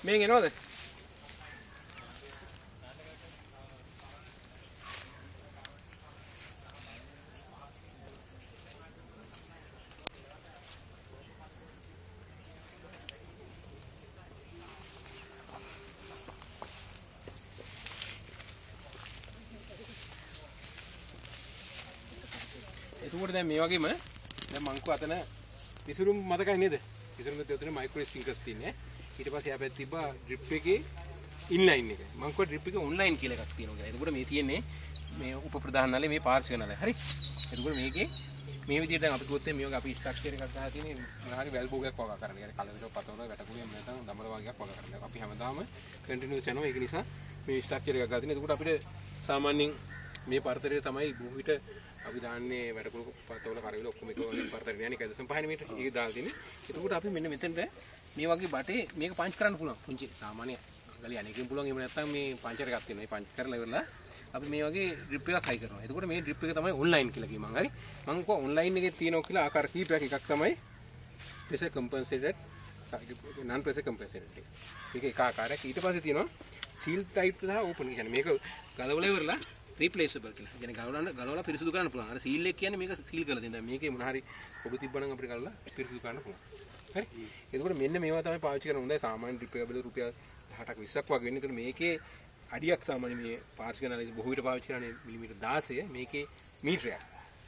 මේක එනවද? එතකොට දැන් මේ වගේම දැන් මං කෝ අතන විසුරුම් මතකයි නේද? විසුරුම් එකේ උතන මයික්‍රෝ ස්ප්‍රින්ක්ලර්ස් තියෙන්නේ. ඊට පස්සේ ආපැත් තිබ්බා ඩ්‍රිප් එකේ ඉන්ලයින් එක. මං කෝ ඩ්‍රිප් එකේ ඔන්ලයින් කියලා එකක් තියෙනවා කියලා. එතකොට මේ තියෙන්නේ මේ උප ප්‍රධාන නලේ මේ පාර්ශ්වික නලේ. හරි. එතකොට මේකේ මේ විදිහට දැන් අපි කිව්වොත් මේ වගේ අපි ස්ට්‍රක්චර් එකක් ගහලා තියෙන්නේ මොනවාරි වැල් භෝගයක් වගේ කරන්න. يعني කලවිරෝ පතවල වැටකුලිය නැත්නම් දමල වගේක් වගේ කරන්න. අපි හැමදාම කන්ටිනියුස් යනවා. ඒක නිසා මේ ස්ට්‍රක්චර් එකක් ගහලා තියෙනවා. එතකොට අපිට සාමාන්‍යයෙන් මේ පරතරය තමයි බොහෝ විට අපි දාන්නේ වැඩකුළු පතවල කරවිල ඔක්කොම එක පරතරය යන්නේ 1.5 මීටර. ඒක දාලා තියෙන්නේ. එතකොට අපි මෙන්න මෙතෙන්ට මේ වගේ බටේ මේක පංච් කරන්න පුළුවන්. පුංචි සාමාන්‍ය අඟලිය අනේකින් පුළුවන්. එහෙම නැත්නම් මේ පංචර් එකක් තියෙනවා. මේ පංච් කරලා ඉවරලා අපි මේ වගේ ඩ්‍රිප් එකක් හයි කරනවා. එතකොට මේ ඩ්‍රිප් එක තමයි ඔන්ලයින් කියලා කිව්ව මම. හරි. මම කිව්වා ඔන්ලයින් එකේ තියෙනවා කියලා ආකාර කීපයක්. එකක් තමයි pressure compensated non pressure compensated. මේක එක ආකාරයක්. ඊට පස්සේ තියෙනවා seal type සහ open. කියන්නේ මේක ගලවලා ඉවරලා රිප්ලේසබල් කියලා. කියන්නේ ගලවලා පිරිසිදු කරන්න පුළුවන්. අර සීල් එක කියන්නේ මේක සීල් කරලා දෙන්න. මේකේ මොන හරි පොඩු තිබ්බනම් අපිට ගලවලා පිරිසිදු කරන්න පුළුවන්. හරි. එතකොට මෙන්න මේවා තමයි පාවිච්චි කරන්න හොඳයි. සාමාන්‍ය ඩ්‍රිප් එක බෙද රුපියල් 18ක් 20ක් වගේ වෙන්නේ. එතකොට මේකේ අඩියක් සාමාන්‍ය මේ පාර්ශ්වික නලේ බොහෝ විට පාවිච්චි කරන්නේ මිලිමීටර් 16. මේකේ මීටරයක්.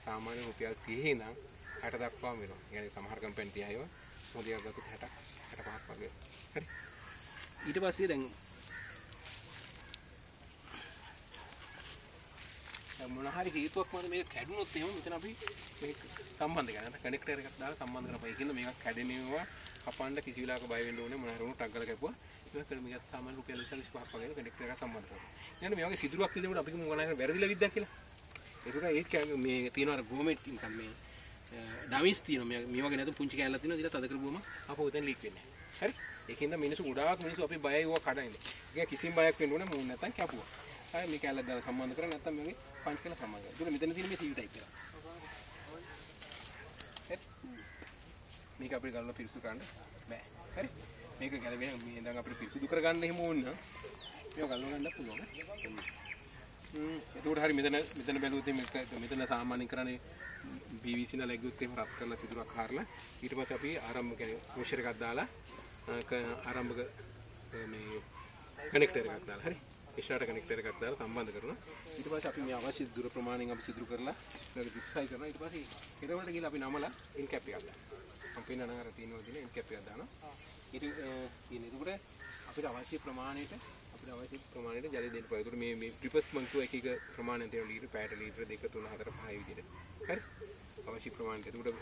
සාමාන්‍ය රුපියල් 30 ඉඳන් 60 දක්වාම වෙනවා. يعني සමහර කම්පැනි 30 ඒවා මොදියක් ගත්තොත් 60ක් 65ක් වගේ. හරි. ඊට පස්සේ දැන් මොන හරි හේතුවක් මත මේක කැඩුනොත් එහෙම මෙතන අපි මේක සම්බන්ධ කරනවා. කනෙක්ටර් එකක් දාලා සම්බන්ධ කරපයි කියන මේක කැඩෙනවා කපන්න කිසි වෙලාවක බය වෙන්න ඕනේ. මොන හරි වුණොත් ටග් ගාලා කැපුවා. ඒක කරලා මේක සාමාන්‍ය රුපියල් 25ක් වගේ කනෙක්ටර් එකක් සම්බන්ධ කරනවා. ඊළඟට මේ වගේ සිදුරක් විදිහට අපි මොන හරි වැරදිලා විද්දක් කියලා. ඒක මේ තියෙන අර ගෝමෙට් නිකන් මේ ඩමිස් තියෙනවා. මේ වගේ නැතු පුංචි කැලලක් තියෙනවා. ඊට තද කරපුවම අපෝ උතෙන් ලීක් වෙන්නේ නැහැ. හරි. ඒකින්ද මිනිස්සු ගොඩාක් මිනිස්සු අපි බයයි වුණා කඩන්නේ. ඒක කිසිම බයක් වෙන්න ඕනේ මොන නැත්තම් කැපුවා. හරි මේ කැලලක් දාලා සම්බන්ධ කරලා නැත්තම් මේකේ පංච් කරලා සම්බන්ධ කරලා. ඒක මෙතන තියෙන මේ සීල් ටයිප් එක. හරි. මේක අපිට ගලවලා පිරිසුදු කරන්න බෑ. හරි. මේක ගැලවෙන මේ ඉඳන් අපිට පිරිසුදු කරගන්න එහෙම ඕන නම් මේක ගලව ගන්න පුළුවන්. එතකොට හරි මෙතන බැලුවොත් මෙතන සාමාන්‍යයෙන් කරන්නේ PVC න ලැගුවොත් එහෙම රත් කරලා සිදුරක් හරලා ඊට පස්සේ අපි ආරම්භ කියන්නේ වොෂර් එකක් දාලා ආරම්භක මේ කනෙක්ටර් එකක් දාලා හරි ඉස්සරහට කනෙක්ටර් එකක් දාලා සම්බන්ධ කරනවා ඊට පස්සේ අපි මේ අවශ්‍ය දුර ප්‍රමාණයෙන් අපි සිදුරු කරලා ඒක ඩිප්සයි කරනවා ඊට පස්සේ කෙරවලට ගිහලා අපි නමලා ඉන් කැප් එකක් දානවා මම පේන අර තියෙනවා දින ඉන් කැප් එකක් දානවා ඊට එතකොට අපිට අවශ්‍ය ප්‍රමාණයට අවශ්‍ය ප්‍රමාණයට ජලය දෙන්න පුළුවන්. ඒකට මේ ට්‍රිපස් මං කිව්වා එක එක ප්‍රමාණයක් තියෙනවා ලීටර පැයට ලීටර 2 3 4 5 විදිහට. හරි. අවශ්‍ය ප්‍රමාණයට. ඒකට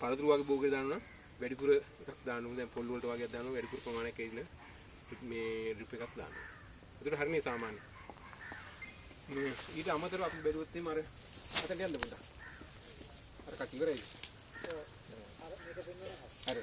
පළතුරු වගේ බෝගේ දානවා නම් වැඩිපුර එකක් දානවා. දැන් පොල් වලට වගේක් දානවා වැඩිපුර ප්‍රමාණයක් ඇවිල්ලා මේ ඩ්‍රිප් එකක් දානවා. ඒකට හරිනේ සාමාන්‍ය. ඊට අමතරව අපි බැලුවොත් එimhe අර අතට යන්න පොඩ්ඩක්. අර කට ඉවරයි. අර මේක දෙන්න හරි.